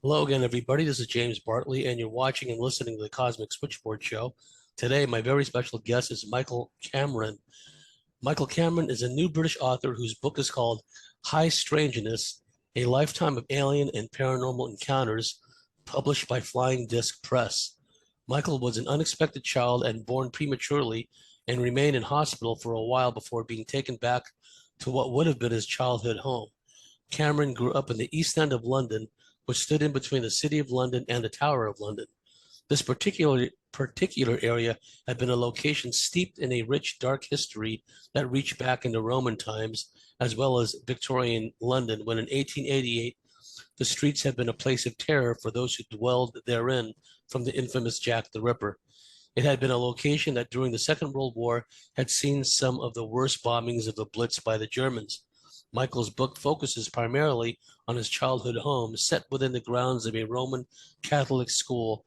Hello again, everybody. This is James Bartley, and you're watching and listening to the Cosmic Switchboard Show. Today, my very special guest is Michael Kameron. Michael Kameron is a new British author whose book is called High Strangeness, A Lifetime of Alien and Paranormal Encounters, published by Flying Disc Press. Michael was an unexpected child and born prematurely and remained in hospital for a while before being taken back to what would have been his childhood home. Kameron grew up in the East End of London, which stood in between the City of London and the Tower of London. This particular area had been a location steeped in a rich, dark history that reached back into Roman times, as well as Victorian London, when in 1888 the streets had been a place of terror for those who dwelled therein from the infamous Jack the Ripper. It had been a location that during the Second World War had seen some of the worst bombings of the Blitz by the Germans. Michael's book focuses primarily on his childhood home, set within the grounds of a Roman Catholic school,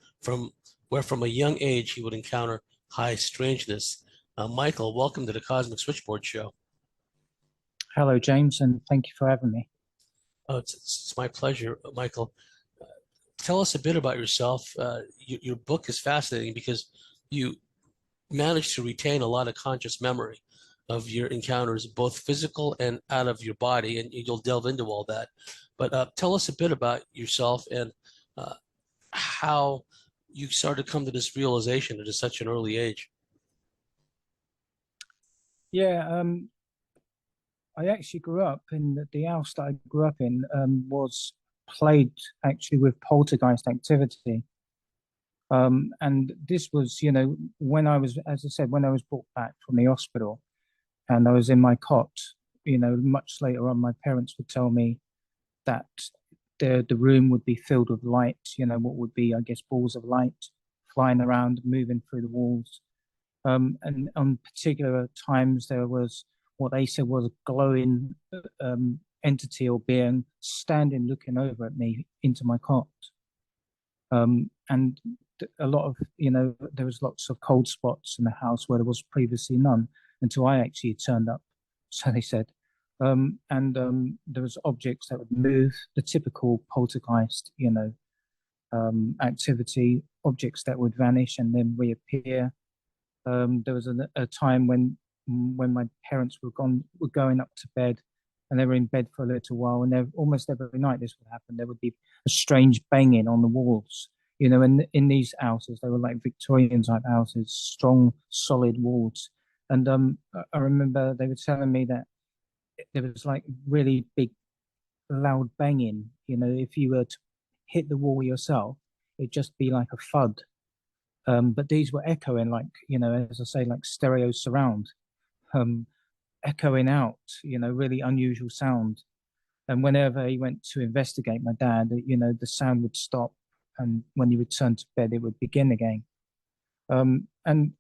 where from a young age he would encounter high strangeness. Michael, welcome to the Cosmic Switchboard Show. Hello, James, and thank you for having me. Oh, it's my pleasure, Michael. Tell us a bit about yourself. Your book is fascinating because you managed to retain a lot of conscious memory of your encounters, both physical and out of your body, and you'll delve into all that. But tell us a bit about yourself and how you started to come to this realization at such an early age. Yeah, I actually grew up in the house that I grew up in was plagued actually with poltergeist activity. And this was, when I was, as I said, when I was brought back from the hospital and I was in my cot, much later on, my parents would tell me that the room would be filled with light, what would be, I guess, balls of light flying around, moving through the walls. And on particular times, there was what they said was a glowing entity or being standing, looking over at me into my cot. And a lot of, there was lots of cold spots in the house where there was previously none until I actually turned up, so they said. There was objects that would move, the typical poltergeist, activity, objects that would vanish and then reappear. There was a time when my parents were going up to bed, and they were in bed for a little while, and almost every night this would happen. There would be a strange banging on the walls. In these houses, they were like Victorian type houses, strong, solid walls. And I remember they were telling me that there was like really big, loud banging. If you were to hit the wall yourself, it'd just be like a thud. But these were echoing, like, as I say, like stereo surround, echoing out, really unusual sound. And whenever he went to investigate my dad, the sound would stop. And when he returned to bed, it would begin again. And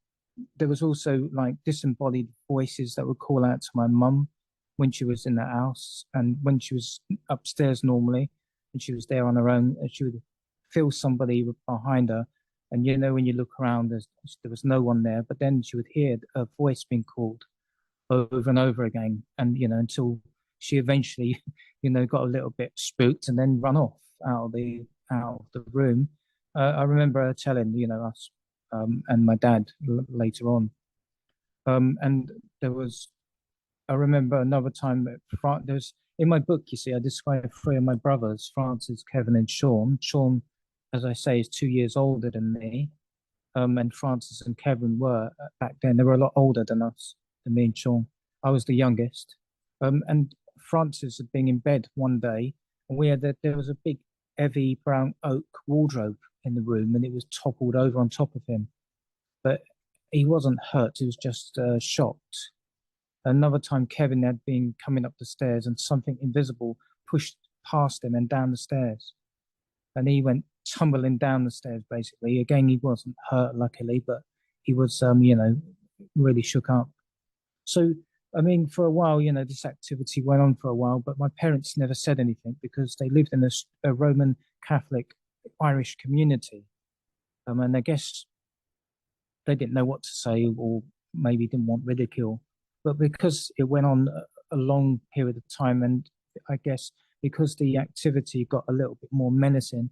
there was also like disembodied voices that would call out to my mum when she was in the house, and when she was upstairs normally, and she was there on her own, and she would feel somebody behind her. And when you look around, there was no one there, but then she would hear a voice being called over and over again, and until she eventually, got a little bit spooked and then run off out of the room. I remember her telling us and my dad later on. And I remember another time that there's in my book, you see, I describe three of my brothers, Francis, Kevin, and Sean. Sean, as I say, is 2 years older than me. And Francis and Kevin were back then, they were a lot older than us, than me and Sean. I was the youngest. And Francis had been in bed one day, and there was a big, heavy brown oak wardrobe in the room, and it was toppled over on top of him. But he wasn't hurt, he was just shocked. Another time, Kevin had been coming up the stairs, and something invisible pushed past him and down the stairs. And he went tumbling down the stairs, basically. Again, he wasn't hurt, luckily, but he was, really shook up. So, I mean, for a while, this activity went on for a while, but my parents never said anything because they lived in a Roman Catholic Irish community. And I guess they didn't know what to say, or maybe didn't want ridicule. But because it went on a long period of time, and I guess because the activity got a little bit more menacing,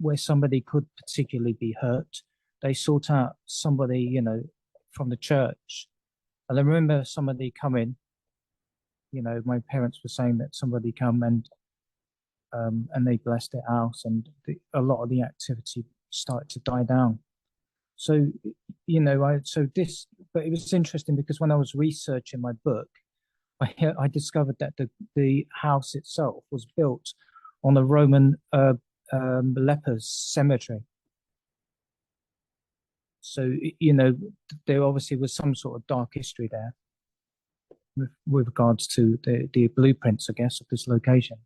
where somebody could particularly be hurt, they sought out somebody, from the church. And I remember somebody coming, my parents were saying that somebody come and they blessed their house, and a lot of the activity started to die down. So, but it was interesting because when I was researching my book, I discovered that the house itself was built on a Roman lepers cemetery. So, there obviously was some sort of dark history there with regards to the blueprints, I guess, of this location.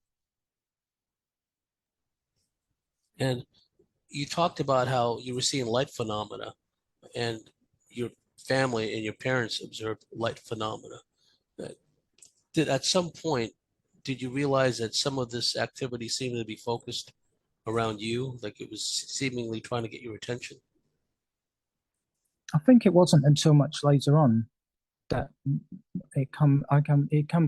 And you talked about how you were seeing light phenomena, and your family and your parents observed light phenomena. At some point, did you realize that some of this activity seemed to be focused around you, like it was seemingly trying to get your attention? I think it wasn't until much later on that it come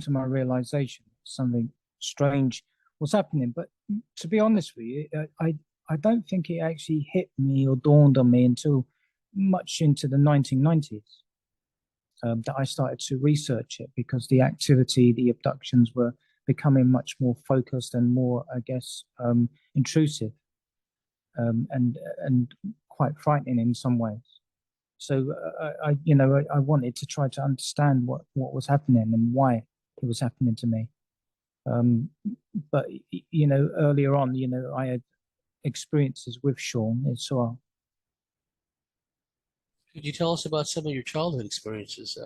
to my realization something strange was happening. But to be honest with you, I don't think it actually hit me or dawned on me until much into the 1990s. That I started to research it, because the activity, the abductions were becoming much more focused and more, I guess, intrusive, and quite frightening in some ways. So I wanted to try to understand what was happening and why it was happening to me. But earlier on, I had experiences with Sean as well. Could you tell us about some of your childhood experiences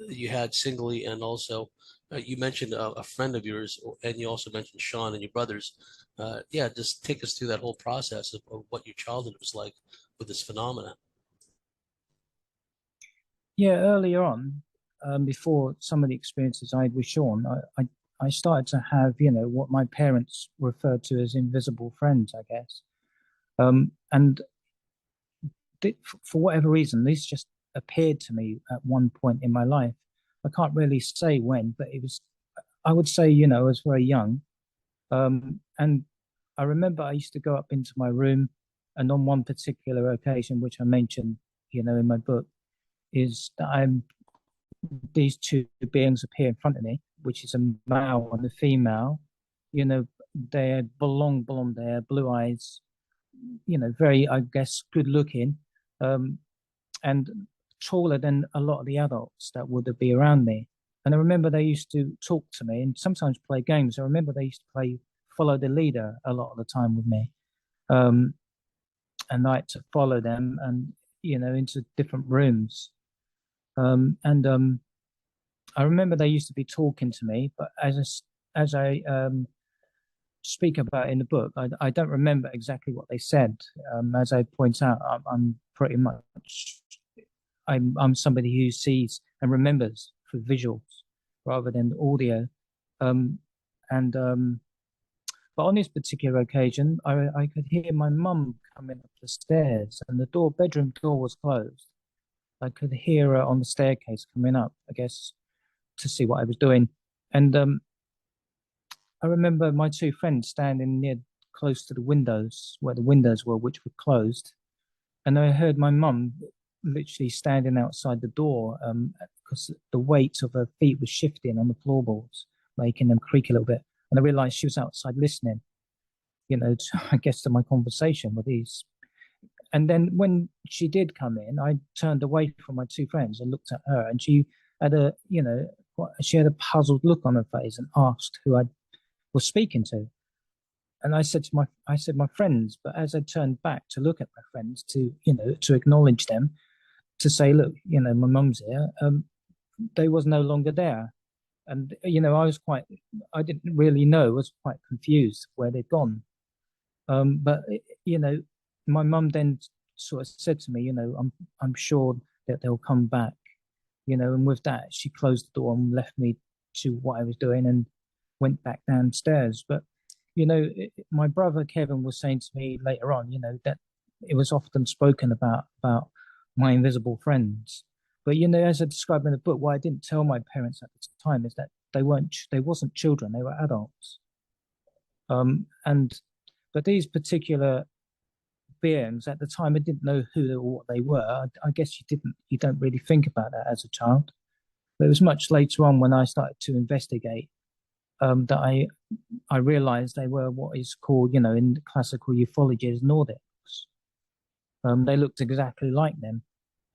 you had singly, and also you mentioned a friend of yours, and you also mentioned Sean and your brothers. Yeah, just take us through that whole process of what your childhood was like with this phenomena. Yeah, earlier on, before some of the experiences I had with Sean, I started to have, what my parents referred to as invisible friends, I guess. And for whatever reason, these just appeared to me at one point in my life. I can't really say when, but I would say, I was very young. And I remember I used to go up into my room, and on one particular occasion, which I mentioned, in my book, is that these two beings appear in front of me, which is a male and a female. They had long blonde hair, blue eyes, very, I guess, good looking, and taller than a lot of the adults that would be around me. And I remember they used to talk to me and sometimes play games. I remember they used to play follow the leader a lot of the time with me. And I had to follow them and, into different rooms. And I remember they used to be talking to me, but as I speak about in the book, I don't remember exactly what they said. As I point out, I'm pretty much I'm somebody who sees and remembers through visuals rather than audio. And But on this particular occasion, I could hear my mum coming up the stairs, and the bedroom door was closed. I could hear her on the staircase coming up, I guess, to see what I was doing. And I remember my two friends standing near close to the windows, where the windows were, which were closed. And I heard my mum literally standing outside the door, because the weight of her feet was shifting on the floorboards, making them creak a little bit. And I realized she was outside listening, I guess, to my conversation with these. And then when she did come in, I turned away from my two friends and looked at her, and she had she had a puzzled look on her face and asked who I was speaking to. And I said my friends. But as I turned back to look at my friends, to acknowledge them, to say, look, my mum's here, they was no longer there. And, I didn't really know, I was quite confused where they'd gone. But, my mum then sort of said to me, I'm sure that they'll come back, and with that, she closed the door and left me to what I was doing and went back downstairs. But, my brother Kevin was saying to me later on, that it was often spoken about my invisible friends. But, as I described in the book, what I didn't tell my parents at the time is that they wasn't children, they were adults. And But these particular beings at the time, I didn't know who or what they were. I guess you don't really think about that as a child. But it was much later on when I started to investigate that I realized they were what is called, in classical ufology, as Nordics. They looked exactly like them.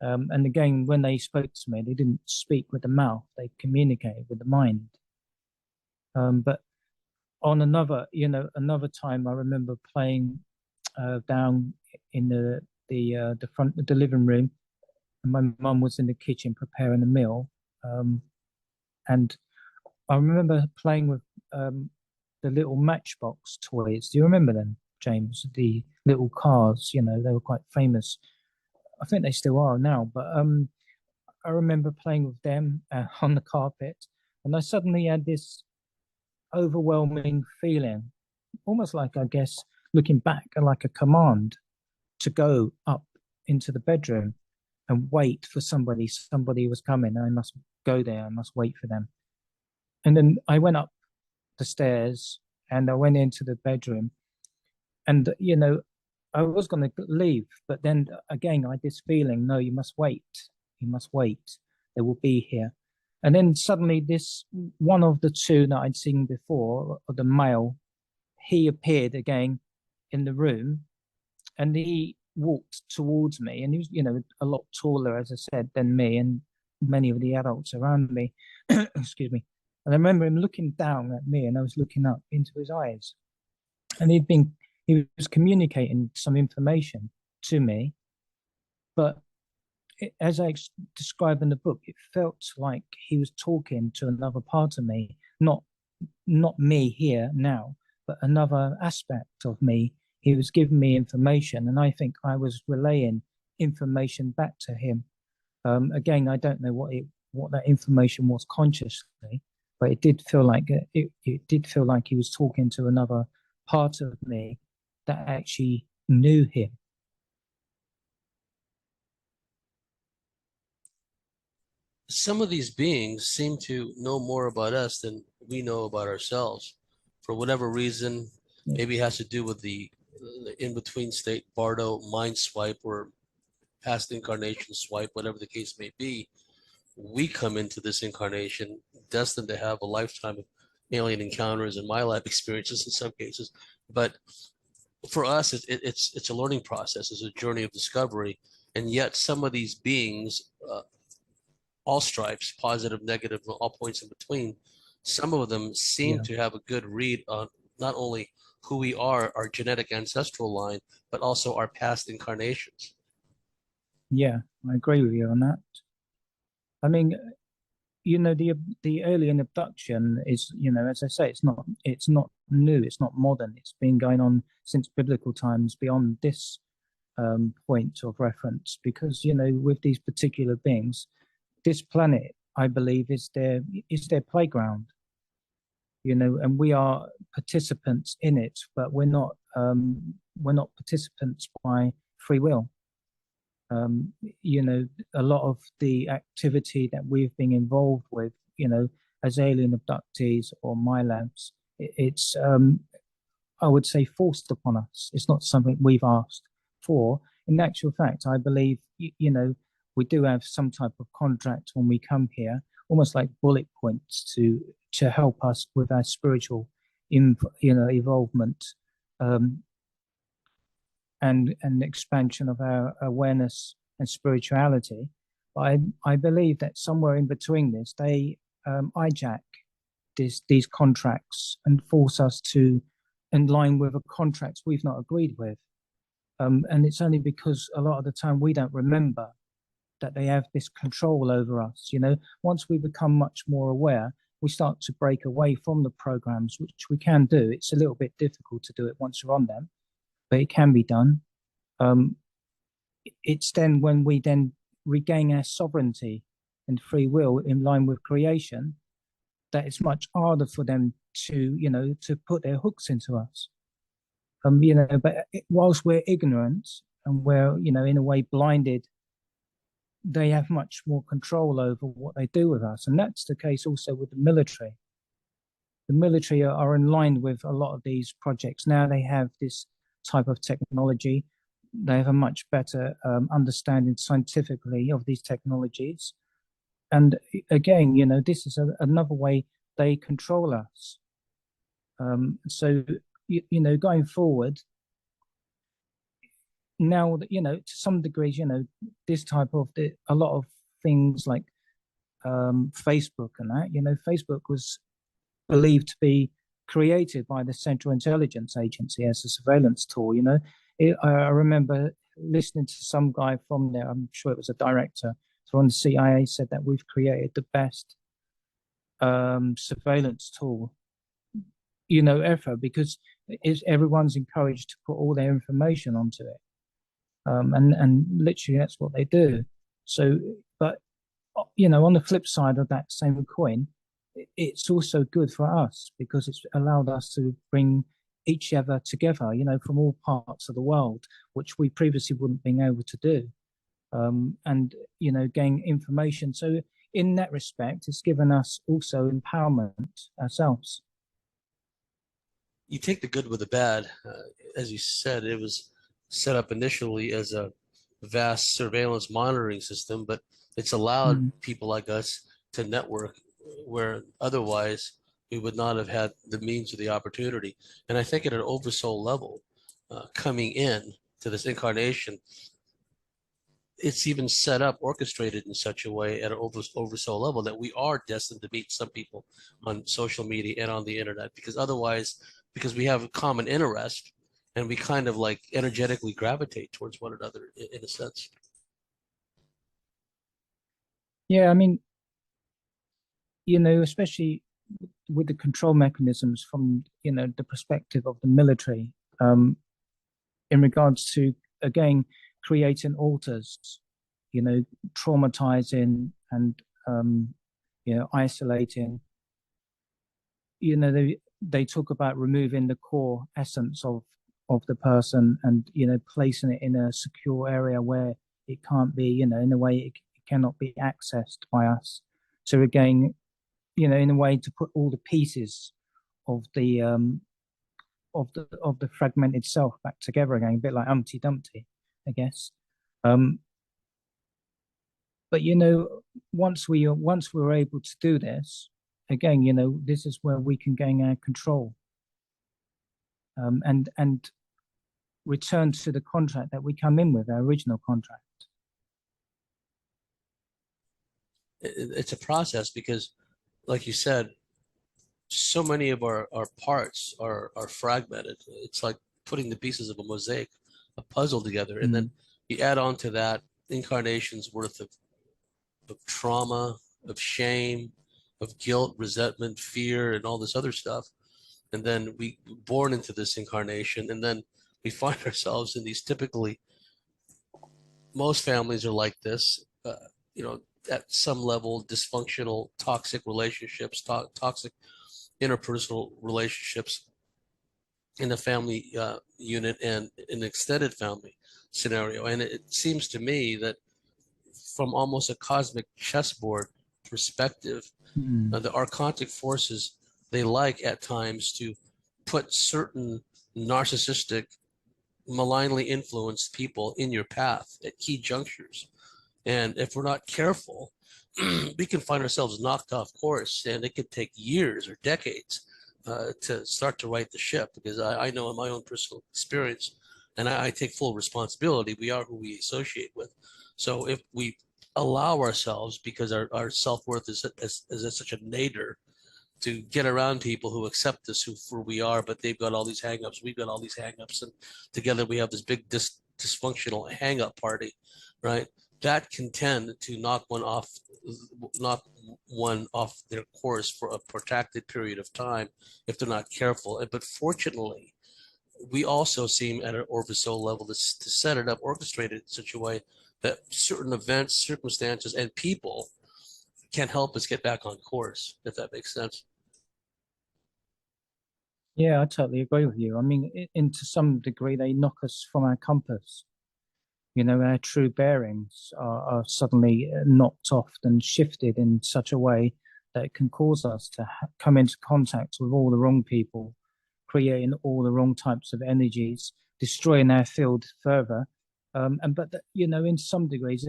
And again, when they spoke to me, they didn't speak with the mouth; they communicated with the mind. But on another time, I remember playing down in the living room, and my mum was in the kitchen preparing a meal. And I remember playing with the little Matchbox toys. Do you remember them, James? The little cars, they were quite famous. I think they still are now, but I remember playing with them on the carpet, and I suddenly had this overwhelming feeling, almost like, I guess, looking back, like a command to go up into the bedroom and wait for somebody. Somebody was coming, and I must go there. I must wait for them. And then I went up the stairs and I went into the bedroom, and I was going to leave, but then again I had this feeling, no, you must wait. You must wait. They will be here. And then suddenly this one of the two that I'd seen before, the male, he appeared again in the room, and he walked towards me, and he was, a lot taller, as I said, than me and many of the adults around me. Excuse me. And I remember him looking down at me, and I was looking up into his eyes, and he was communicating some information to me, but as I describe in the book, it felt like he was talking to another part of me, not me here now, but another aspect of me. He was giving me information, and I think I was relaying information back to him. Again, I don't know what that information was consciously, but it did feel like it did feel like he was talking to another part of me that actually knew him. Some of these beings seem to know more about us than we know about ourselves. For whatever reason, Yeah. maybe it has to do with the in-between state Bardo mind swipe or past incarnation swipe, whatever the case may be. We come into this incarnation destined to have a lifetime of alien encounters and my life experiences in some cases. But for us, it's a learning process, it's a journey of discovery. And yet some of these beings, all stripes, positive, negative, all points in between, some of them seem Yeah. to have a good read on not only who we are, our genetic ancestral line, but also our past incarnations. Yeah, I agree with you on that. I mean, the alien abduction is, as I say, it's not new, it's not modern. It's been going on since biblical times beyond this point of reference, because with these particular beings, this planet, I believe, is their playground. And we are participants in it, but we're not participants by free will. A lot of the activity that we've been involved with, as alien abductees or MILABs, it's I would say forced upon us. It's not something we've asked for. In actual fact, I believe, we do have some type of contract when we come here, almost like bullet points to help us with our spiritual, evolvement, and expansion of our awareness and spirituality. But I believe that somewhere in between this, they hijack these contracts and force us to in line with a contracts we've not agreed with. And it's only because a lot of the time we don't remember that they have this control over us. Once we become much more aware, we start to break away from the programs, which we can do. It's a little bit difficult to do it once you're on them, but it can be done. It's then when we then regain our sovereignty and free will in line with creation, that it's much harder for them to put their hooks into us. But whilst we're ignorant and we're, in a way blinded, they have much more control over what they do with us. And that's the case also with the military. the military are in line with a lot of these projects. Now they have this type of technology. They have a much better understanding scientifically of these technologies. And again, this is another way they control us. So, going forward, now that, to some degrees, this type of a lot of things like Facebook and that, Facebook was believed to be created by the Central Intelligence Agency as a surveillance tool. I remember listening to some guy from there, I'm sure it was a director from the CIA, said that we've created the best surveillance tool, ever, because everyone's encouraged to put all their information onto it. And literally that's what they do. So, but, on the flip side of that same coin, it's also good for us because it's allowed us to bring each other together, from all parts of the world, which we previously wouldn't been able to do. And, gain information. So in that respect, it's given us also empowerment ourselves. You take the good with the bad. As you said, it was set up initially as a vast surveillance monitoring system, but it's allowed people like us to network where otherwise we would not have had the means or the opportunity. And I think at an oversoul level, coming in to this incarnation, it's even set up, orchestrated in such a way at an oversoul level that we are destined to meet some people on social media and on the internet, because otherwise, because we have a common interest and we kind of like energetically gravitate towards one another in a sense. Yeah, I mean, especially with the control mechanisms from, the perspective of the military, in regards to, again, creating altars, traumatizing and, isolating. They talk about removing the core essence of the person and, placing it in a secure area where it can't be, in a way it cannot be accessed by us. So again, in a way to put all the pieces of the fragmented self back together again, a bit like Humpty Dumpty, I guess. But once we're able to do this, again, this is where we can gain our control, and return to the contract that we come in with, our original contract. It's a process because, like you said, so many of our parts are fragmented. It's like putting the pieces of a mosaic, a puzzle together, and then you add on to that incarnations worth of trauma, of shame, of guilt, resentment, fear, and all this other stuff. And then we born into this incarnation, and then we find ourselves in these typically, most families are like this, at some level, dysfunctional, toxic relationships, toxic interpersonal relationships in a family unit and an extended family scenario. And it seems to me that from almost a cosmic chessboard perspective, the archontic forces, they like at times to put certain narcissistic, malignly influenced people in your path at key junctures. And if we're not careful, we can find ourselves knocked off course, and it could take years or decades to start to right the ship, because I know in my own personal experience, and I take full responsibility, we are who we associate with. So if we allow ourselves, because our self-worth is such a nadir, to get around people who accept us for we are, but they've got all these hangups, we've got all these hangups, and together we have this big dysfunctional hang-up party, right? That can tend to knock one off their course for a protracted period of time if they're not careful. But fortunately, we also seem at an orbital level to set it up, orchestrate it in such a way that certain events, circumstances, and people can help us get back on course, if that makes sense. Yeah, I totally agree with you. I mean, to some degree, they knock us from our compass. Our true bearings are suddenly knocked off and shifted in such a way that it can cause us to come into contact with all the wrong people, creating all the wrong types of energies, destroying our field further. In some degrees,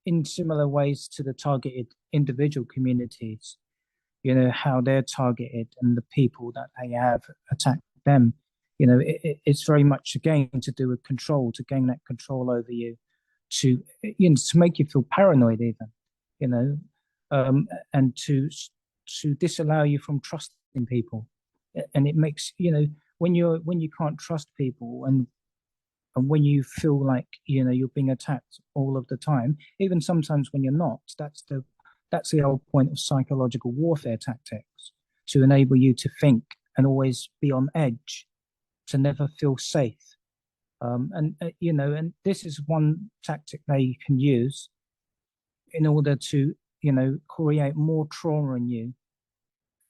in similar ways to the targeted individual communities, how they're targeted and the people that they have attacked them. It's very much again to do with control, to gain that control over you, to make you feel paranoid even, and to disallow you from trusting people. And it makes, when you can't trust people, and when you feel like you're being attacked all of the time, even sometimes when you're not, that's the whole point of psychological warfare tactics, to enable you to think and always be on edge, to never feel safe. And this is one tactic they can use in order to, create more trauma in you.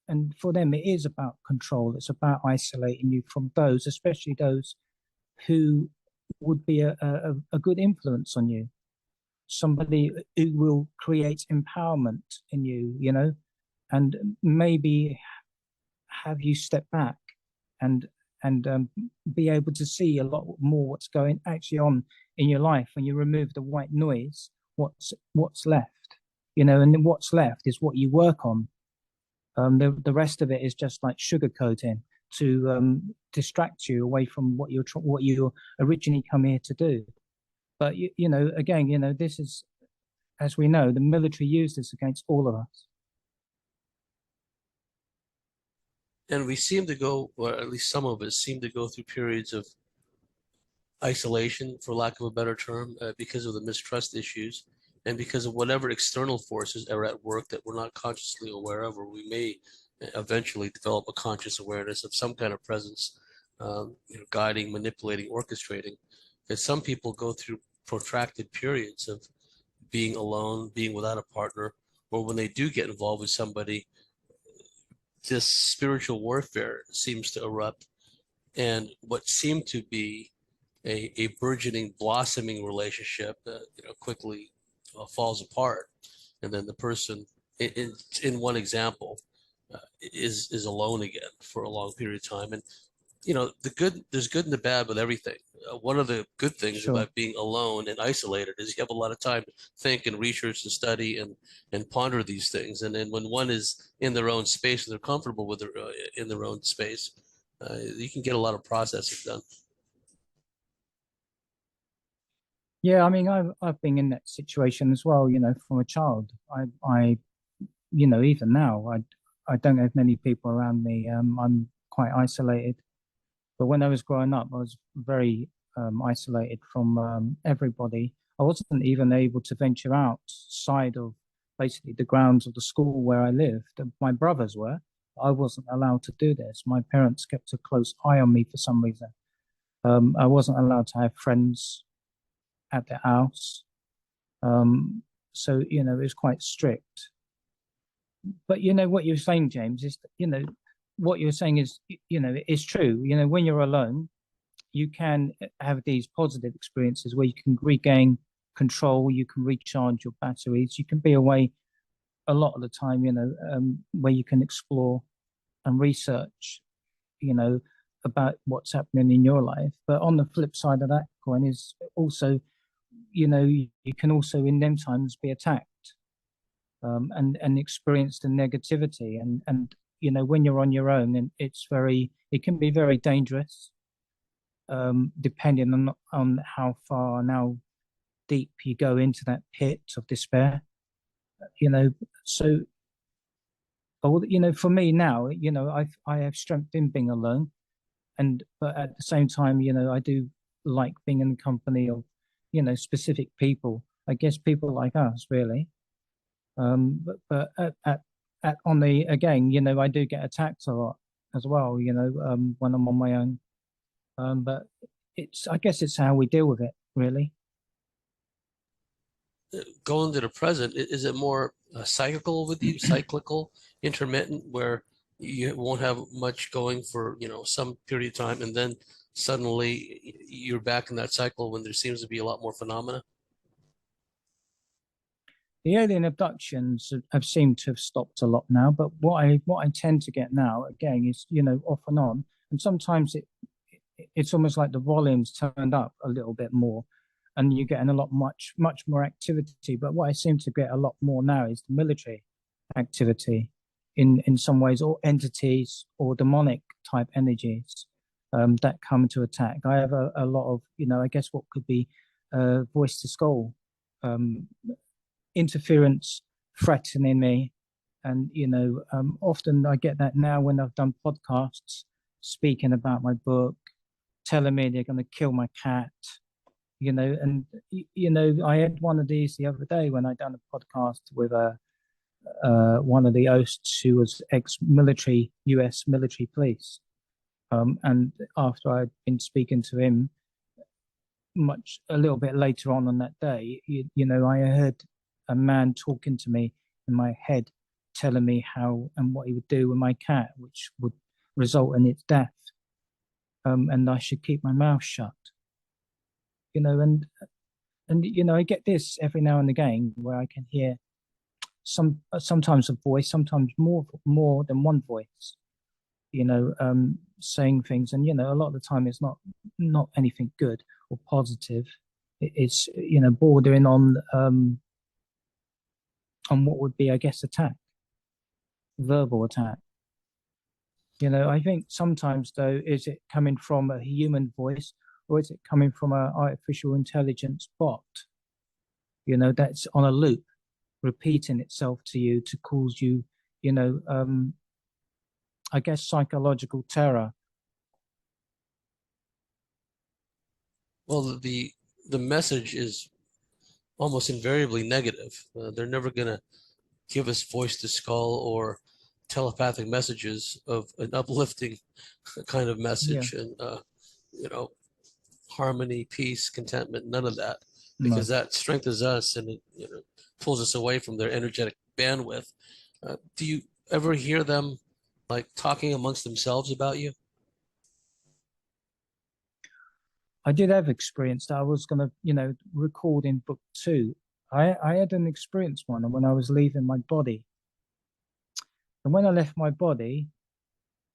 And for them, it is about control. It's about isolating you from those, especially those who would be a good influence on you. Somebody who will create empowerment in you, and maybe have you step back and be able to see a lot more what's going actually on in your life. When you remove the white noise, what's left, and what's left is what you work on. The rest of it is just like sugarcoating to distract you away from what you originally come here to do. But again, this is, as we know, the military used this against all of us. And we seem to go, or at least some of us seem to go through periods of isolation, for lack of a better term, because of the mistrust issues and because of whatever external forces are at work that we're not consciously aware of, or we may eventually develop a conscious awareness of some kind of presence, guiding, manipulating, orchestrating. That some people go through protracted periods of being alone, being without a partner, or when they do get involved with somebody, this spiritual warfare seems to erupt, and what seemed to be a burgeoning, blossoming relationship, quickly falls apart, and then the person, in one example, is alone again for a long period of time. And there's good and the bad with everything. One of the good things Sure. about being alone and isolated is you have a lot of time to think and research and study and ponder these things. And then when one is in their own space and they're comfortable with in their own space, you can get a lot of processing done. Yeah, I mean, I've been in that situation as well, from a child. I even now, I don't have many people around me. I'm quite isolated. But when I was growing up, I was very isolated from everybody. I wasn't even able to venture outside of basically the grounds of the school where I lived. My brothers were. I wasn't allowed to do this. My parents kept a close eye on me for some reason. I wasn't allowed to have friends at the house. So, it was quite strict. But what you're saying, James, is, what you're saying is, is true. When you're alone, you can have these positive experiences where you can regain control, you can recharge your batteries, you can be away a lot of the time, where you can explore and research, about what's happening in your life. But on the flip side of that coin is also, you can also in them times be attacked, and experience the negativity. And when you're on your own, and it can be very dangerous, depending on how far and how deep you go into that pit of despair. So, for me now, I have strength in being alone, but at the same time, I do like being in the company of, specific people. I guess people like us, really. But on the again, I do get attacked a lot as well. When I'm on my own. But I guess it's how we deal with it, really. Going to the present, is it more cyclical with you, cyclical, intermittent, where you won't have much going for, some period of time, and then suddenly you're back in that cycle when there seems to be a lot more phenomena? The alien abductions have seemed to have stopped a lot now, but what I tend to get now again is, off and on, and sometimes it's almost like the volume's turned up a little bit more, and you're getting a lot much more activity. But what I seem to get a lot more now is the military activity, in some ways, or entities or demonic type energies that come to attack. I have a lot of, I guess what could be voice to skull um, interference threatening me. And, often I get that now when I've done podcasts speaking about my book, telling me they're going to kill my cat, and, I had one of these the other day when I done a podcast with one of the hosts who was ex-military, US military police. And after I'd been speaking to him a little bit later on that day, I heard a man talking to me in my head, telling me how and what he would do with my cat, which would result in its death. And I should keep my mouth shut. And I get this every now and again where I can hear sometimes a voice, sometimes more than one voice, saying things. And, a lot of the time it's not anything good or positive. It's, bordering on what would be, I guess, attack, verbal attack. I think sometimes though, is it coming from a human voice or is it coming from an artificial intelligence bot, that's on a loop, repeating itself to you to cause you, I guess, psychological terror. Well, the message is almost invariably negative. They're never going to give us voice to skull or telepathic messages of an uplifting kind of message. Yeah. And harmony, peace, contentment, none of that, No. because that strengthens us and it pulls us away from their energetic bandwidth. Do you ever hear them like talking amongst themselves about you? I did have experience that I was going to, record in book 2. I had an experience one when I was leaving my body. And when I left my body,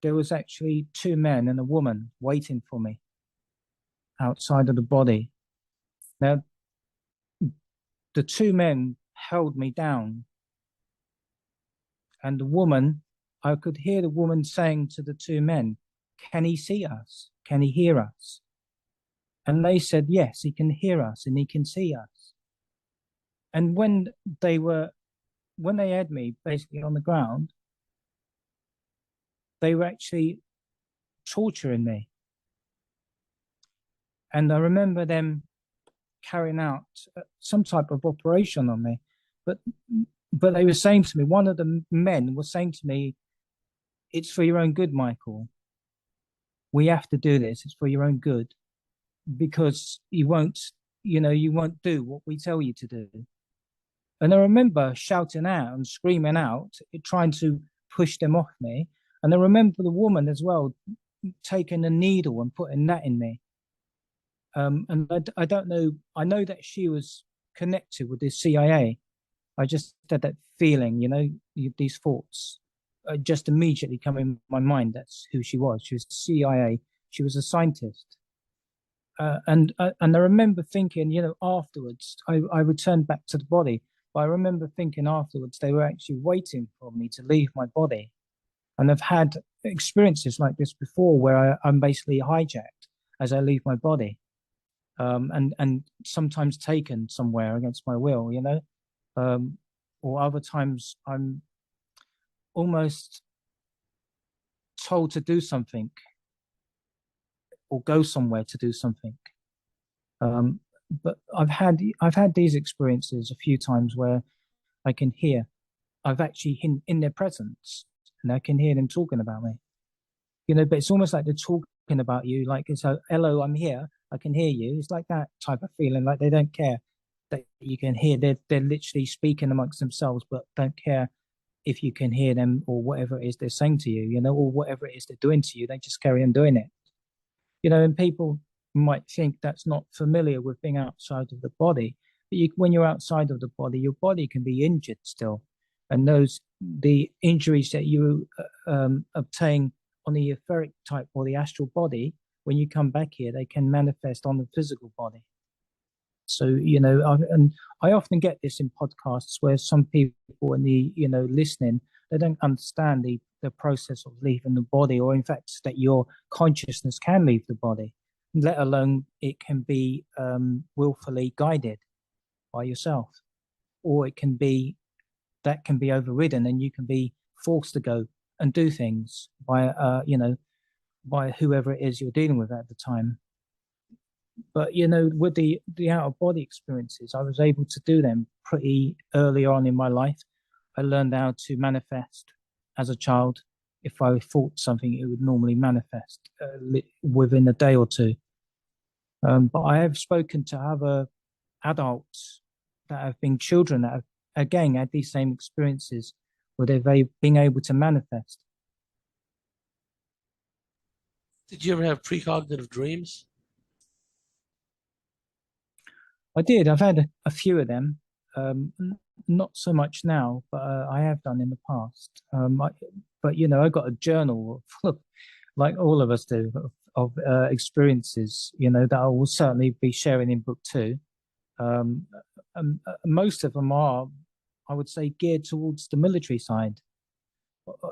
there was actually 2 men and a woman waiting for me outside of the body. Now, the 2 men held me down. And the woman, I could hear the woman saying to the 2 men, "Can he see us? Can he hear us?" And they said, "Yes, he can hear us and he can see us." And when they had me basically on the ground, they were actually torturing me. And I remember them carrying out some type of operation on me. But they were saying to me, one of the men was saying to me, "It's for your own good, Michael. We have to do this. It's for your own good, because you won't do what we tell you to do." And I remember shouting out and screaming out, trying to push them off me. And I remember the woman as well taking a needle and putting that in me. And I don't know, I know that she was connected with the CIA. I just had that feeling, these thoughts just immediately come in my mind. That's who she was. She was CIA. She was a scientist. And I remember thinking, afterwards, I returned back to the body. But I remember thinking afterwards, they were actually waiting for me to leave my body. And I've had experiences like this before where I'm basically hijacked as I leave my body. And sometimes taken somewhere against my will, or other times I'm almost told to do something or go somewhere to do something. But I've had these experiences a few times where I can hear, I've actually in their presence, and I can hear them talking about me. But it's almost like they're talking about you, like it's a "Hello, I'm here. I can hear you." It's like that type of feeling, like they don't care that you can hear. They're literally speaking amongst themselves, but don't care if you can hear them or whatever it is they're saying to you, or whatever it is they're doing to you. They just carry on doing it. And people might think that's not familiar with being outside of the body, But when you're outside of the body, your body can be injured still, and the injuries that you obtain on the etheric type or the astral body, when you come back here, they can manifest on the physical body. So, and I often get this in podcasts where some people in the, listening, they don't understand the process of leaving the body, or in fact that your consciousness can leave the body, let alone it can be willfully guided by yourself, or that can be overridden and you can be forced to go and do things by, by whoever it is you're dealing with at the time. But with the out of body experiences, I was able to do them pretty early on in my life. I learned how to manifest as a child. If I thought something, it would normally manifest within a day or two. But I have spoken to other adults that have been children that have again had these same experiences where they've been able to manifest. Did you ever have precognitive dreams? I did. I've had a few of them. Not so much now, but I have done in the past. But I got a journal full of, like all of us do, of experiences. That I will certainly be sharing in book 2. Most of them are, I would say, geared towards the military side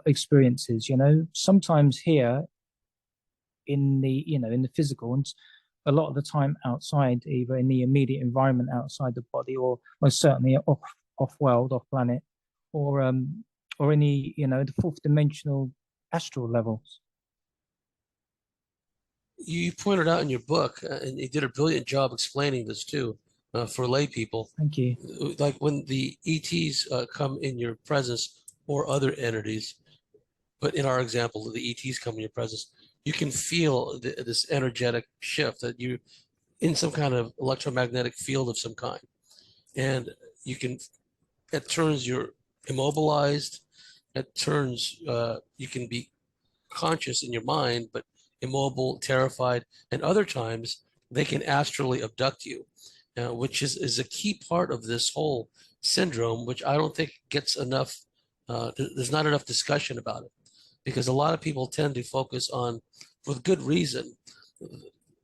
experiences. Sometimes here in the in the physical, and a lot of the time outside, either in the immediate environment outside the body, or most certainly off world, off planet, or in the the fourth dimensional astral levels. You pointed out in your book, and you did a brilliant job explaining this too, for lay people. Thank you. Like when the ETs come in your presence, or other entities, but in our example, the ETs come in your presence, you can feel this energetic shift that you're in some kind of electromagnetic field of some kind. And it turns you're immobilized, you can be conscious in your mind, but immobile, terrified, and other times they can astrally abduct you, which is a key part of this whole syndrome, which I don't think gets enough, there's not enough discussion about it, because a lot of people tend to focus on, with good reason,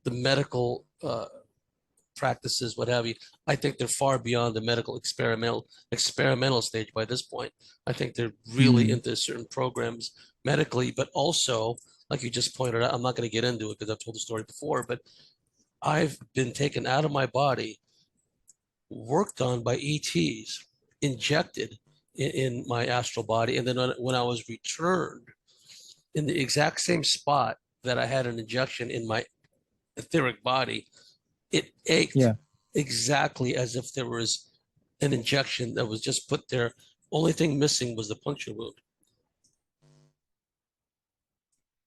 the medical practices, what have you. I think they're far beyond the medical experimental stage by this point. I think they're really into certain programs medically, but also, like you just pointed out, I'm not going to get into it because I've told the story before, but I've been taken out of my body, worked on by ETs, injected in my astral body, and then when I was returned in the exact same spot that I had an injection in my etheric body, it ached exactly as if there was an injection that was just put there. Only thing missing was the puncture wound.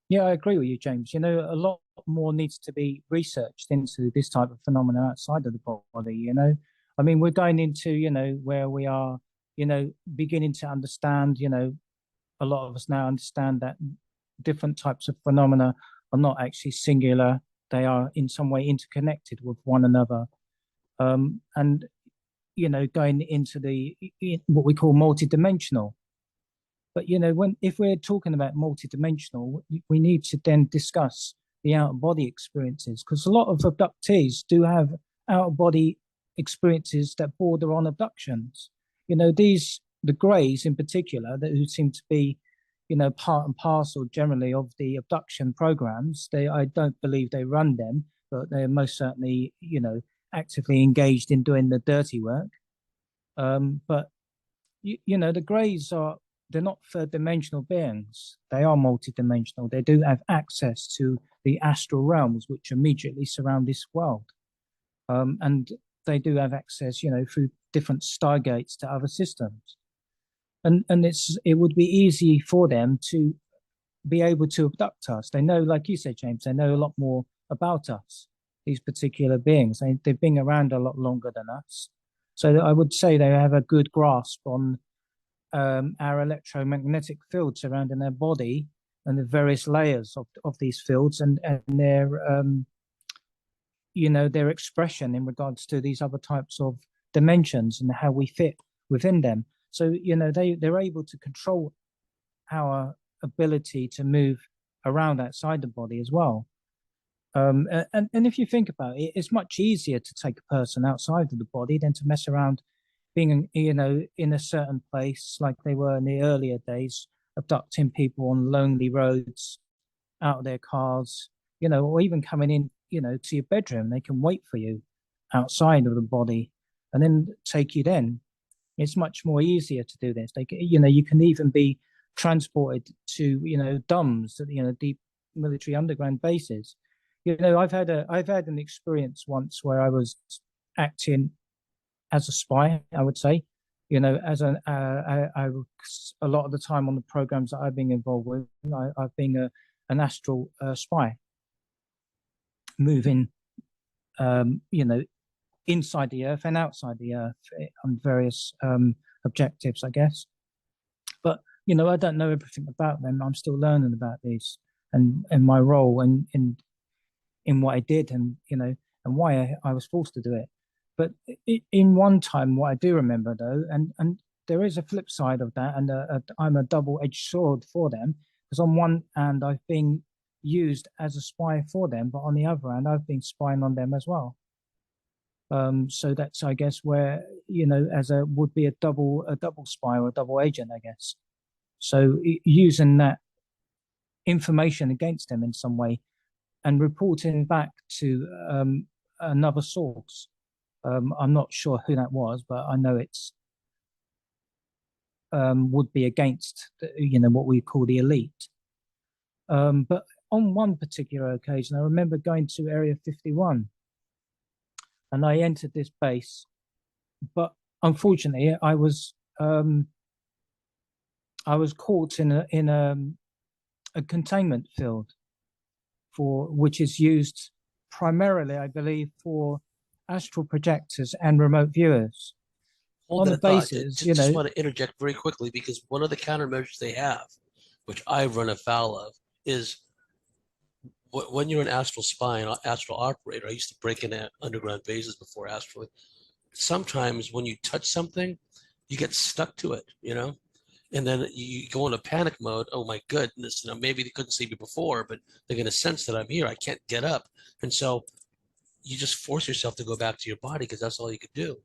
Yeah, I agree with you, James. A lot more needs to be researched into this type of phenomena outside of the body. I mean, we're going into, where we are, beginning to understand, a lot of us now understand that different types of phenomena are not actually singular. They are in some way interconnected with one another. And, going into what we call multidimensional. But, if we're talking about multidimensional, we need to then discuss the out-of-body experiences, because a lot of abductees do have out-of-body experiences that border on abductions. The Greys in particular, who seem to be, part and parcel generally of the abduction programs. I don't believe they run them, but they're most certainly, actively engaged in doing the dirty work. But the Greys they're not third dimensional beings. They are multidimensional. They do have access to the astral realms, which immediately surround this world. And they do have access, through different stargates to other systems. And it would be easy for them to be able to abduct us. They know, like you said, James, they know a lot more about us, these particular beings. They've been around a lot longer than us. So I would say they have a good grasp on our electromagnetic field surrounding their body and the various layers of these fields, and their their expression in regards to these other types of dimensions and how we fit within them. So, they're able to control our ability to move around outside the body as well. And if you think about it, it's much easier to take a person outside of the body than to mess around being, in a certain place like they were in the earlier days, abducting people on lonely roads, out of their cars, or even coming in, to your bedroom. They can wait for you outside of the body and then take you then. It's much more easier to do this. You can even be transported to, DUMBs, deep military underground bases. I've had an experience once where I was acting as a spy, I would say, as a lot of the time on the programs that I've been involved with, I've been an astral spy, moving, inside the earth and outside the earth on various objectives, I guess. But I don't know everything about them. I'm still learning about these and my role in what I did, and why I was forced to do it. But in one time, what I do remember though, and there is a flip side of that, and I'm a double-edged sword for them, because on one hand I've been used as a spy for them, but on the other hand I've been spying on them as well. So that's, I guess, where as would be a double spy or a double agent, I guess. So using that information against them in some way and reporting back to another source. I'm not sure who that was, but I know it's would be against what we call the elite. But on one particular occasion, I remember going to Area 51, and I entered this base, but unfortunately, I was caught in a containment field, which is used primarily, I believe, for astral projectors and remote viewers. Hold that thought. Just want to interject very quickly, because one of the countermeasures they have, which I've run afoul of, is when you're an astral spy and astral operator. I used to break in underground bases before astrally. Sometimes when you touch something, you get stuck to it, and then you go into panic mode. Oh my goodness, maybe they couldn't see me before, but they're going to sense that I'm here. I can't get up. And so you just force yourself to go back to your body, because that's all you could do,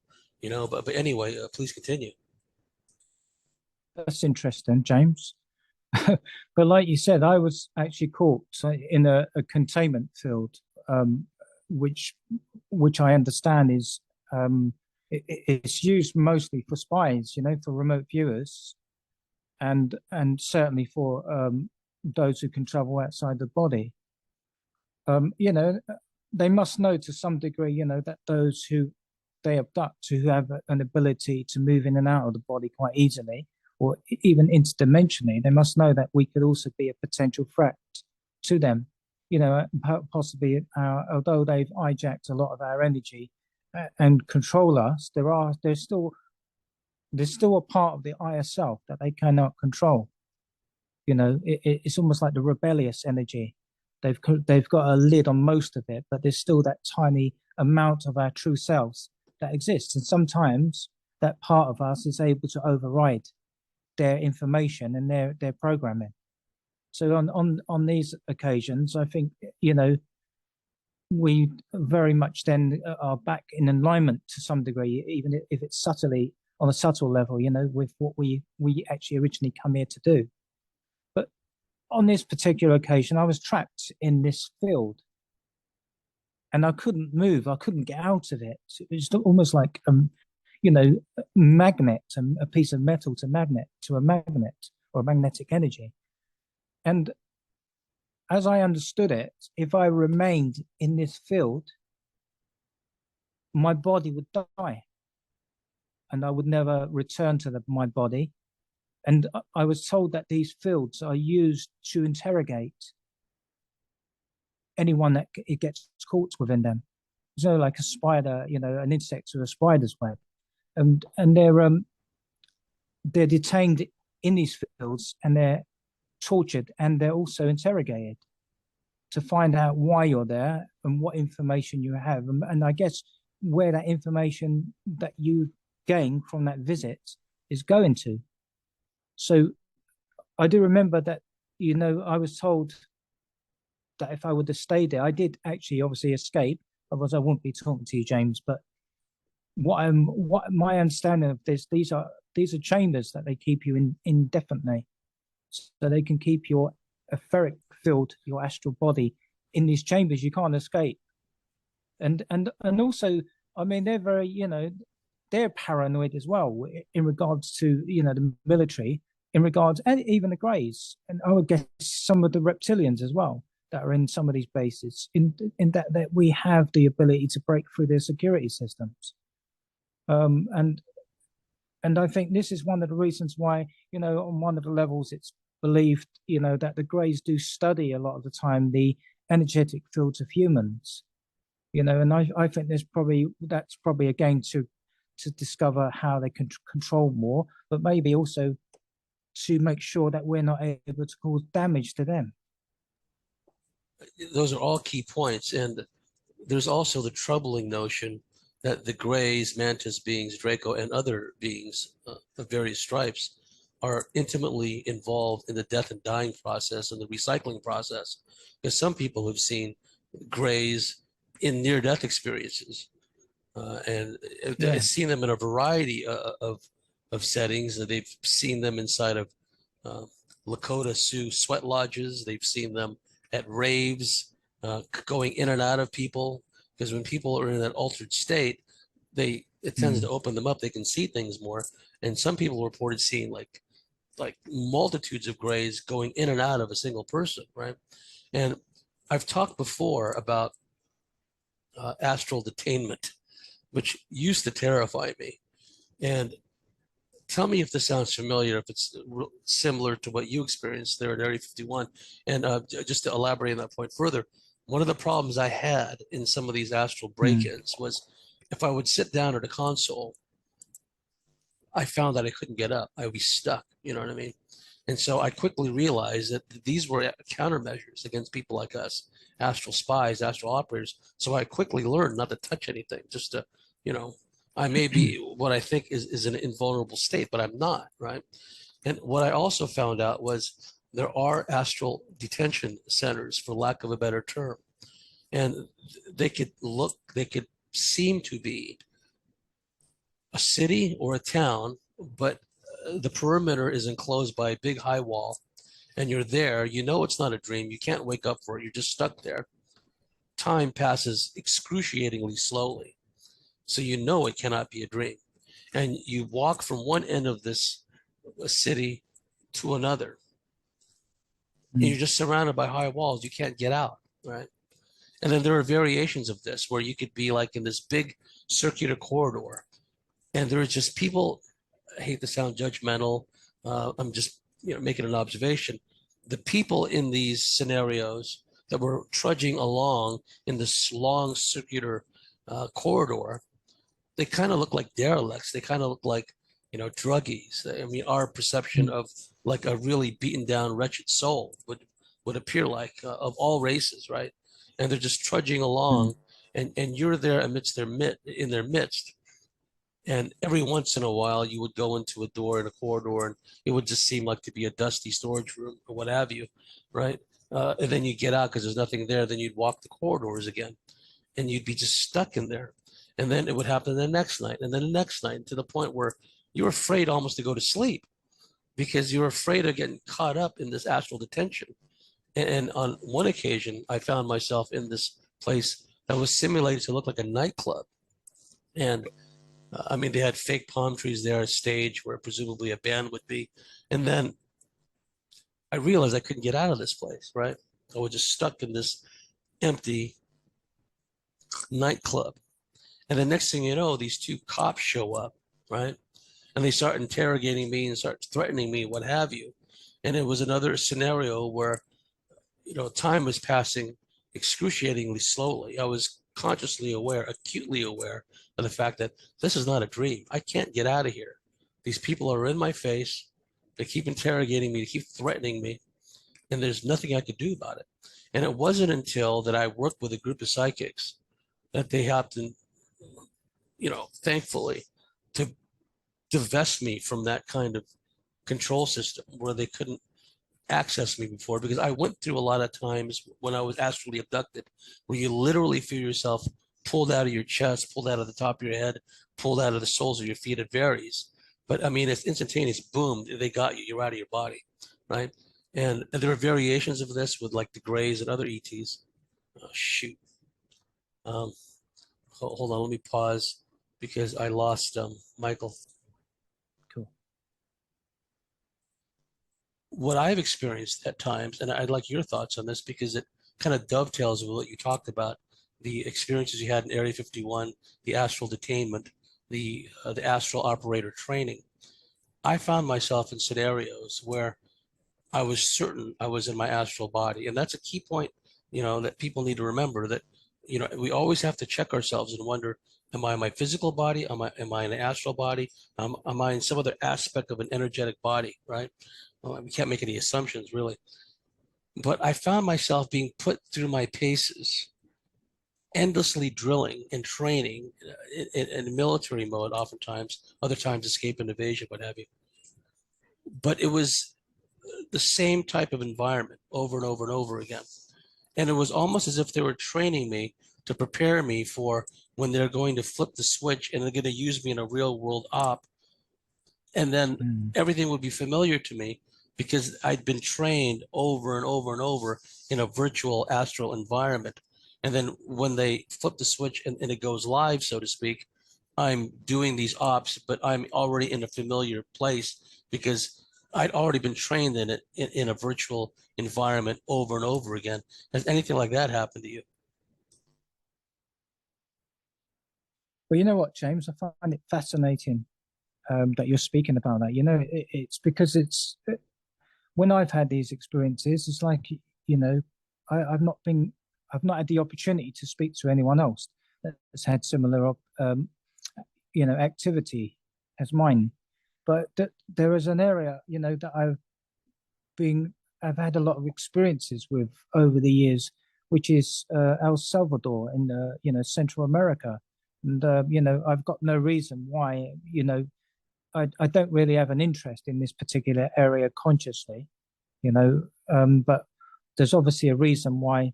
but anyway, please continue. That's interesting, James. But like you said, I was actually caught in a containment field, which I understand is it's used mostly for spies, for remote viewers, and certainly for those who can travel outside the body. They must know to some degree, that those who they abduct, who have an ability to move in and out of the body quite easily, or even interdimensionally, they must know that we could also be a potential threat to them. Possibly, although they've hijacked a lot of our energy and control us, there's still a part of the higher self that they cannot control. It's almost like the rebellious energy. They've got a lid on most of it, but there's still that tiny amount of our true selves that exists, and sometimes that part of us is able to override their information and their programming. So on these occasions, I think we very much then are back in alignment to some degree, even if it's subtly on a subtle level, with what we actually originally come here to do. But on this particular occasion, I was trapped in this field, and I couldn't move. I couldn't get out of it. It was almost like magnet, a piece of metal to a magnet or magnetic energy. And as I understood it, if I remained in this field, my body would die and I would never return to my body. And I was told that these fields are used to interrogate anyone that it gets caught within them. So like a spider, an insect with a spider's web. And they're detained in these fields, and they're tortured, and they're also interrogated to find out why you're there and what information you have. And I guess where that information that you gain from that visit is going to. So I do remember that, I was told that if I would have stayed there, I did actually obviously escape. Otherwise, I wouldn't be talking to you, James. But what my understanding of this, these are chambers that they keep you in indefinitely, so they can keep your etheric field, your astral body, in these chambers. You can't escape. And also, I mean, they're very, they're paranoid as well in regards to, the military, in regards, and even the Greys, and I would guess some of the reptilians as well that are in some of these bases, in that we have the ability to break through their security systems. And I think this is one of the reasons why, on one of the levels, it's believed, that the Greys do study a lot of the time the energetic fields of humans, and I think that's probably again to discover how they can control more, but maybe also to make sure that we're not able to cause damage to them. Those are all key points. And there's also the troubling notion that the Greys, Mantis beings, Draco, and other beings of various stripes are intimately involved in the death and dying process and the recycling process. Because some people have seen Greys in near-death experiences, and they've seen them in a variety of settings. They've seen them inside of Lakota Sioux sweat lodges. They've seen them at raves, going in and out of people. Because when people are in that altered state, it tends to open them up. They can see things more. And some people reported seeing like multitudes of Greys going in and out of a single person, right? And I've talked before about astral detainment, which used to terrify me. And tell me if this sounds familiar, if it's similar to what you experienced there at Area 51. And just to elaborate on that point further, one of the problems I had in some of these astral break-ins was if I would sit down at a console, I found that I couldn't get up. I would be stuck, you know what I mean? And so I quickly realized that these were countermeasures against people like us, astral spies, astral operators. So I quickly learned not to touch anything, just to, I may be what I think is an invulnerable state, but I'm not, right? And what I also found out was there are astral detention centers, for lack of a better term. And they could seem to be a city or a town, but the perimeter is enclosed by a big high wall, and you're there. It's not a dream. You can't wake up for it. You're just stuck there. Time passes excruciatingly slowly, so it cannot be a dream. And you walk from one end of this city to another, and you're just surrounded by high walls. You can't get out, right? And then there are variations of this where you could be like in this big circular corridor, and there are just people. I hate to sound judgmental. I'm just making an observation. The people in these scenarios that were trudging along in this long circular corridor, they kind of look like derelicts. They kind of look like druggies. I mean, our perception of like a really beaten down, wretched soul would appear like of all races, right? And they're just trudging along, and you're there amidst in their midst. And every once in a while, you would go into a door in a corridor, and it would just seem like to be a dusty storage room or what have you, right? And then you get out because there's nothing there. Then you'd walk the corridors again, and you'd be just stuck in there. And then it would happen the next night, and then the next night, to the point where you're afraid almost to go to sleep because you're afraid of getting caught up in this astral detention. And on one occasion, I found myself in this place that was simulated to look like a nightclub. And I mean, they had fake palm trees there, a stage where presumably a band would be. And then I realized I couldn't get out of this place, right? I was just stuck in this empty nightclub. And the next thing you know, these two cops show up, right? And they start interrogating me and start threatening me, what have you. And it was another scenario where, time was passing excruciatingly slowly. I was consciously aware, acutely aware of the fact that this is not a dream. I can't get out of here. These people are in my face. They keep interrogating me. They keep threatening me. And there's nothing I could do about it. And it wasn't until that I worked with a group of psychics that they happened thankfully, to divest me from that kind of control system where they couldn't access me before, because I went through a lot of times when I was astrally abducted where you literally feel yourself pulled out of your chest, pulled out of the top of your head, pulled out of the soles of your feet. It varies. But I mean, it's instantaneous. Boom, they got you. You're out of your body, right? And there are variations of this with like the Greys and other ETs. Oh, shoot. Um, hold on, let me pause because I lost Michael. Cool. What I've experienced at times, and I'd like your thoughts on this because it kind of dovetails with what you talked about, the experiences you had in Area 51, the astral detainment, the astral operator training. I found myself in scenarios where I was certain I was in my astral body, and that's a key point, that people need to remember that, we always have to check ourselves and wonder, am I in my physical body? Am I in an astral body? Am I in some other aspect of an energetic body, right? Well, we can't make any assumptions really. But I found myself being put through my paces, endlessly drilling and training in military mode, oftentimes, other times escape and evasion, what have you. But it was the same type of environment over and over and over again. And it was almost as if they were training me to prepare me for when they're going to flip the switch and they're going to use me in a real world op. And then everything would be familiar to me because I'd been trained over and over and over in a virtual astral environment. And then when they flip the switch and it goes live, so to speak, I'm doing these ops, but I'm already in a familiar place because I'd already been trained in it in a virtual environment over and over again. Has anything like that happened to you? Well, you know what, James? I find it fascinating that you're speaking about that. It's because when I've had these experiences, it's like, I've not had the opportunity to speak to anyone else that's had similar, activity as mine. But there is an area, that I've had a lot of experiences with over the years, which is El Salvador in Central America, and I've got no reason why I don't really have an interest in this particular area consciously, but there's obviously a reason why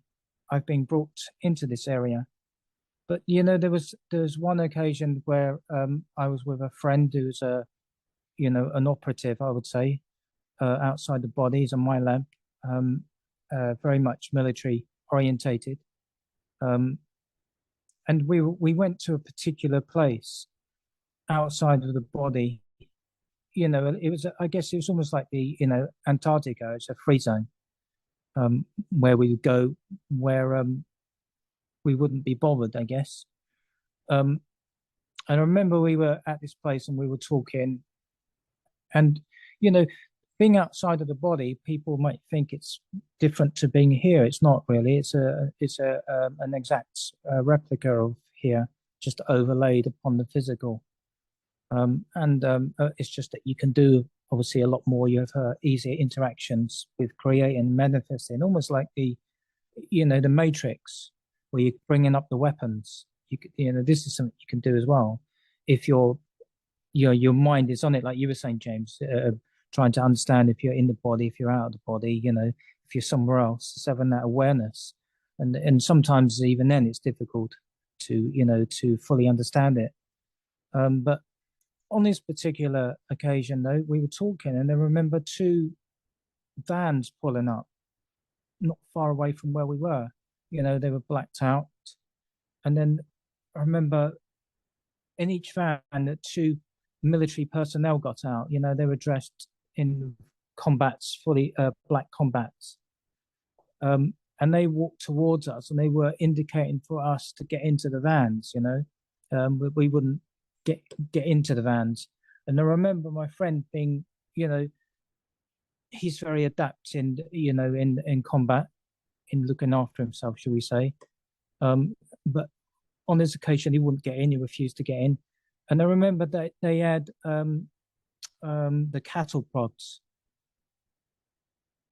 I've been brought into this area. But there's one occasion where I was with a friend who's an operative, I would say, outside the bodies in my lab, very much military orientated. And we went to a particular place outside of the body. It was, I guess it was almost like the, Antarctica. It's a free zone, where we would go, where we wouldn't be bothered, I guess. And I remember we were at this place and we were talking, and being outside of the body, people might think it's different to being here. It's not really. It's an exact replica of here, just overlaid upon the physical. And it's just that you can do obviously a lot more. You have easier interactions with creating and manifesting, almost like the Matrix, where you're bringing up the weapons. This is something you can do as well if your mind is on it, like you were saying, James. Trying to understand if you're in the body, if you're out of the body, if you're somewhere else, just having that awareness. And sometimes even then it's difficult to fully understand it. But on this particular occasion, though, we were talking and I remember two vans pulling up not far away from where we were. They were blacked out. And then I remember in each van that two military personnel got out. They were dressed in combats, fully black combats. And they walked towards us and they were indicating for us to get into the vans, we wouldn't get into the vans. And I remember my friend being, he's very adept in combat, in looking after himself, shall we say. But on this occasion, he wouldn't get in, he refused to get in. And I remember that they had the cattle prods.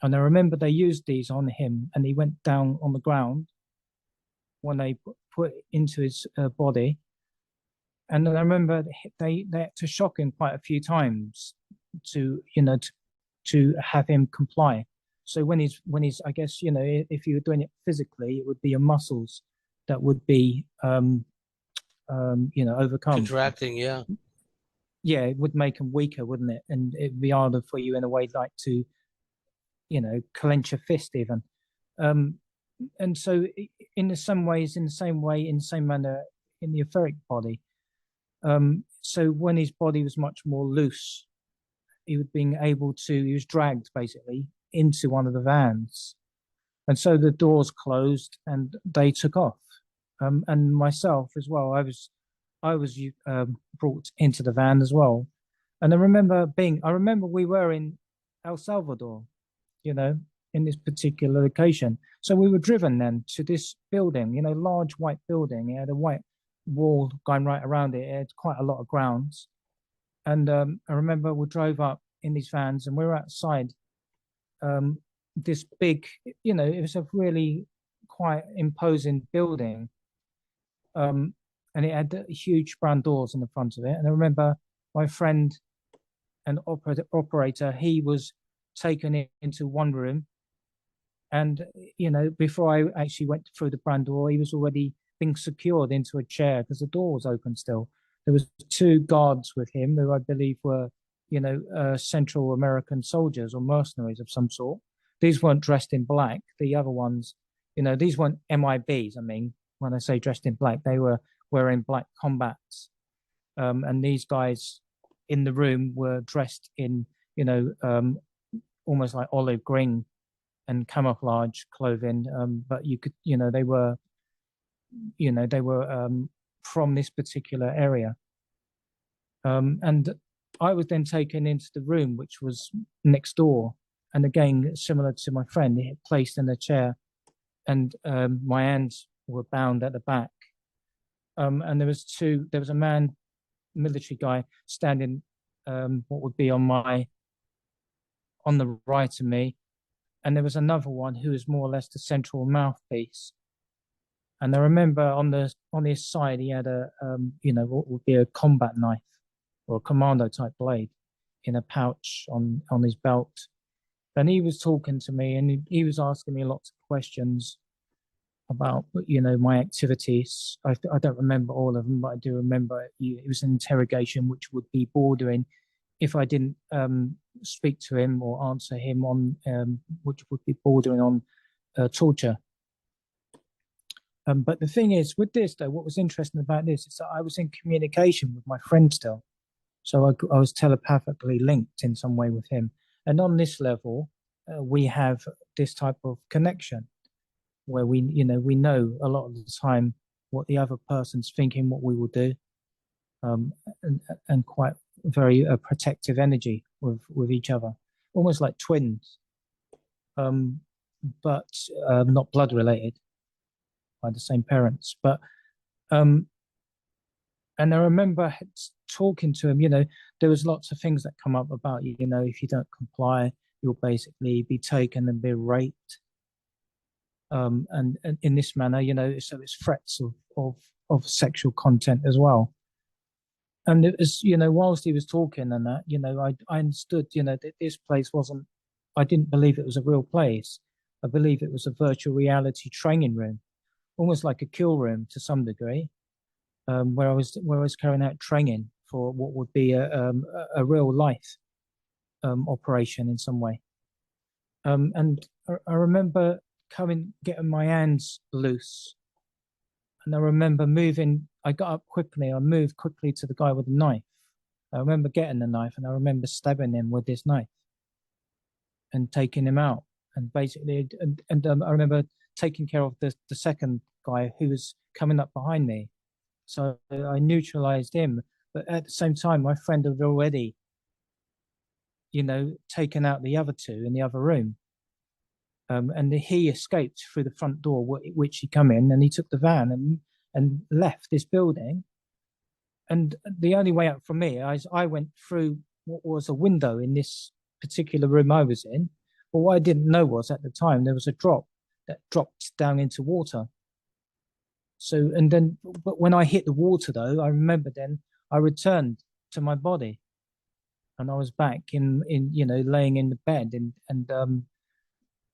And I remember they used these on him and he went down on the ground when they put into his body. And I remember they had to shock him quite a few times to, to have him comply. So when he's, I guess, if you were doing it physically, it would be your muscles that would be, overcome. Contracting, yeah. Yeah, it would make him weaker, wouldn't it? And it'd be harder for you in a way, like to, clench a fist even. Um, and so, in the some ways, in the same way, in the same manner, in the etheric body. So when his body was much more loose, he was dragged basically into one of the vans. And so the doors closed and they took off. And myself as well, I was brought into the van as well. And I remember we were in El Salvador, you know, in this particular location. So we were driven then to this building, large white building. It had a white wall going right around it. It had quite a lot of grounds. And I remember we drove up in these vans and we were outside um, this big, it was a really quite imposing building. Um, and it had huge brown doors in the front of it. And I remember my friend and operator, he was taken into one room. And, before I actually went through the brown door, he was already being secured into a chair because the door was open still. There was two guards with him who I believe were, Central American soldiers or mercenaries of some sort. These weren't dressed in black. The other ones, these weren't MIBs. I mean, when I say dressed in black, they were wearing black combats. And these guys in the room were dressed in, almost like olive green and camouflage clothing. But you could, they were from this particular area. And I was then taken into the room, which was next door. And again, similar to my friend, he had placed in a chair and my hands were bound at the back. And there was a man, military guy, standing what would be on the right of me. And there was another one who was more or less the central mouthpiece. And I remember on his side, he had what would be a combat knife or a commando type blade in a pouch on his belt. And he was talking to me and he was asking me lots of questions about, my activities. I don't remember all of them, but I do remember it was an interrogation which would be bordering, if I didn't speak to him or answer him on, which would be bordering on torture. But the thing is, with this though, what was interesting about this is that I was in communication with my friend still. So I was telepathically linked in some way with him. And on this level, we have this type of connection where we know a lot of the time what the other person's thinking, what we will do, and quite very protective energy with each other, almost like twins, but not blood related by the same parents. But and I remember talking to him, there was lots of things that come up about, if you don't comply, you'll basically be taken and be raped. And in this manner, so it's threats of sexual content as well. And it was, whilst he was talking and that, I understood, that this place wasn't, I didn't believe it was a real place. I believe it was a virtual reality training room, almost like a kill room to some degree. Where I was carrying out training for what would be a real life operation in some way. And I remember getting my hands loose, and I remember moving. I got up quickly. I moved quickly to the guy with the knife. I remember getting the knife, and I remember stabbing him with this knife and taking him out. And basically, I remember taking care of the second guy who was coming up behind me. So I neutralized him, but at the same time, my friend had already, taken out the other two in the other room. And he escaped through the front door, which he come in, and he took the van and left this building. And the only way out for me, I went through what was a window in this particular room I was in. But what I didn't know was at the time there was a drop that dropped down into water. So, and then, but when I hit the water, though, I remember then I returned to my body, and I was back in laying in the bed,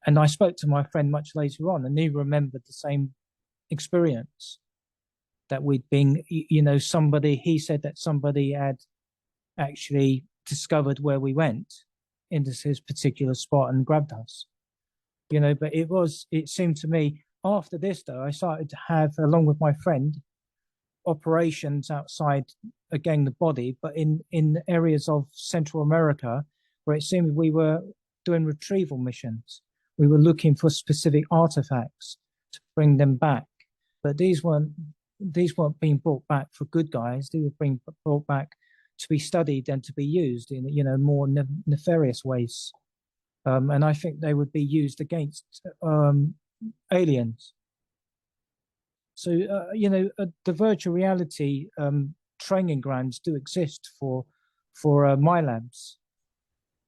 and I spoke to my friend much later on, and he remembered the same experience that we'd been, somebody. He said that somebody had actually discovered where we went into this particular spot and grabbed us. But it seemed to me after this, though, I started to have, along with my friend, operations outside again the body, but in areas of Central America where it seemed we were doing retrieval missions. We were looking for specific artifacts to bring them back, but these weren't being brought back for good guys. They were being brought back to be studied and to be used in more nefarious ways. And I think they would be used against aliens. So, the virtual reality training grounds do exist for my labs.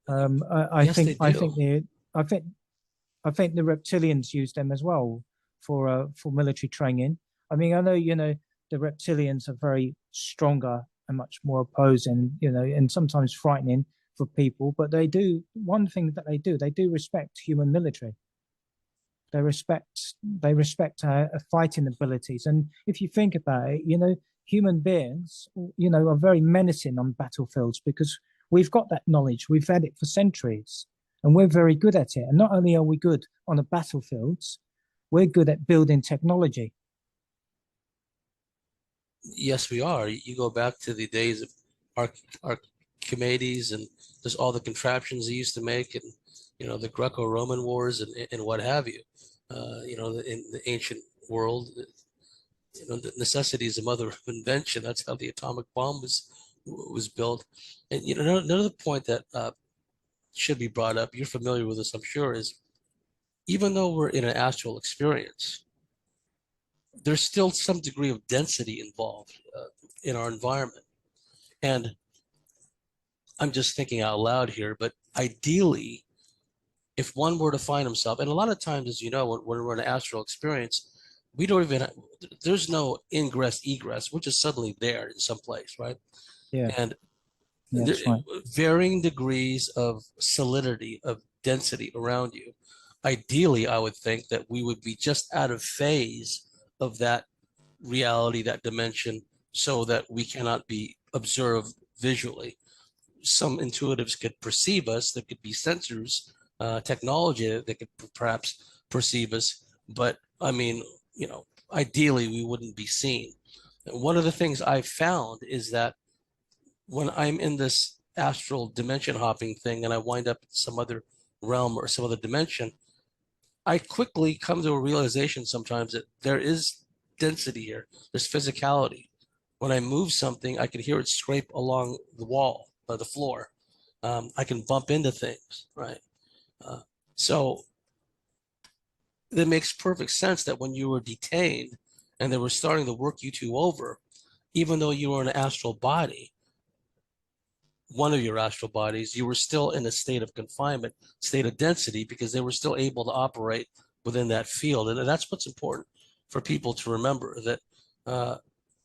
I Yes, think they do. I think the reptilians use them as well for military training. I mean, I know the reptilians are very stronger and much more opposing, and sometimes frightening for people. But they do one thing that they do respect human military. They respect our fighting abilities. And if you think about it, human beings, are very menacing on battlefields because we've got that knowledge. We've had it for centuries, and we're very good at it. And not only are we good on the battlefields, we're good at building technology. Yes, we are. You go back to the days of Archimedes and there's all the contraptions they used to make, and the Greco-Roman wars and what have you. In the ancient world, the necessity is the mother of invention. That's how the atomic bomb was built. And another point that should be brought up, you're familiar with this, I'm sure, is even though we're in an astral experience, there's still some degree of density involved in our environment. And I'm just thinking out loud here, but ideally, if one were to find himself, and a lot of times, as you know, when we're in an astral experience, we don't even, there's no ingress, egress, we're just suddenly there in some place, right? Yeah, And yeah, there, that's right. varying degrees of solidity, of density around you. Ideally, I would think that we would be just out of phase of that reality, that dimension, so that we cannot be observed visually. Some intuitives could perceive us. There could be sensors, technology that could perhaps perceive us. But I mean, ideally we wouldn't be seen. One of the things I've found is that when I'm in this astral dimension hopping thing and I wind up in some other realm or some other dimension, I quickly come to a realization sometimes that there is density here. There's physicality. When I move something, I can hear it scrape along the wall or the floor. I can bump into things, right? So it makes perfect sense that when you were detained and they were starting to work you two over, even though you were in an astral body, one of your astral bodies, you were still in a state of confinement, state of density, because they were still able to operate within that field. And that's what's important for people to remember, that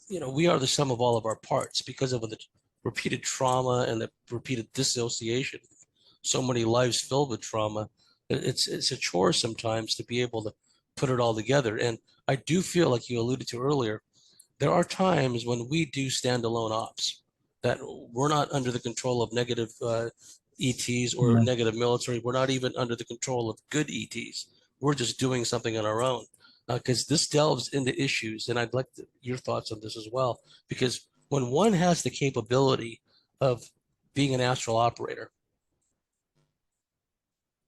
we are the sum of all of our parts because of the repeated trauma and the repeated dissociation. So many lives filled with trauma. It's a chore sometimes to be able to put it all together. And I do feel, like you alluded to earlier, there are times when we do standalone ops, that we're not under the control of negative ETs or No. negative military. We're not even under the control of good ETs. We're just doing something on our own, because this delves into issues. And I'd like your thoughts on this as well, because when one has the capability of being an astral operator,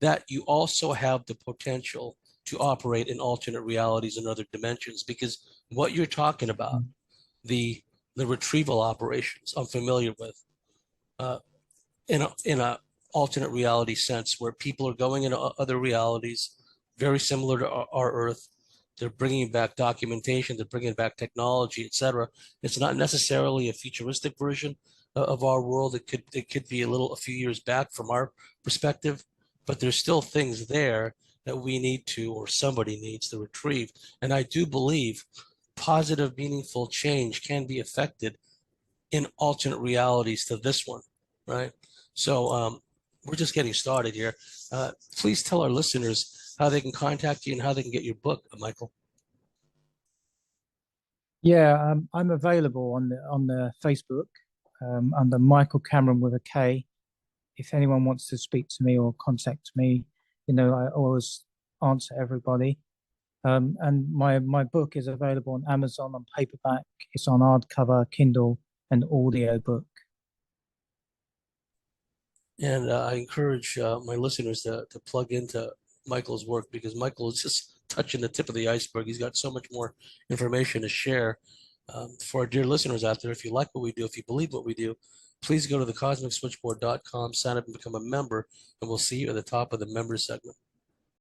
that you also have the potential to operate in alternate realities and other dimensions, because what you're talking about, the retrieval operations, I'm familiar with, uh, in a alternate reality sense, where people are going into other realities very similar to our Earth. They're bringing back documentation, they're bringing back technology, etc. It's not necessarily a futuristic version of our world. It could be a few years back from our perspective, but there's still things there that we need to, or somebody needs to retrieve. And I do believe positive, meaningful change can be affected in alternate realities to this one, right? So we're just getting started here. Please tell our listeners how they can contact you and how they can get your book, Michael. Yeah, I'm available on the Facebook under Michael Cameron with a K. If anyone wants to speak to me or contact me, I always answer everybody. And my book is available on Amazon on paperback. It's on hardcover, Kindle, and audio book. And I encourage my listeners to plug into Michael's work, because Michael is just touching the tip of the iceberg. He's got so much more information to share. For our dear listeners out there, if you like what we do, if you believe what we do, please go to thecosmicswitchboard.com, sign up and become a member, and we'll see you at the top of the members segment.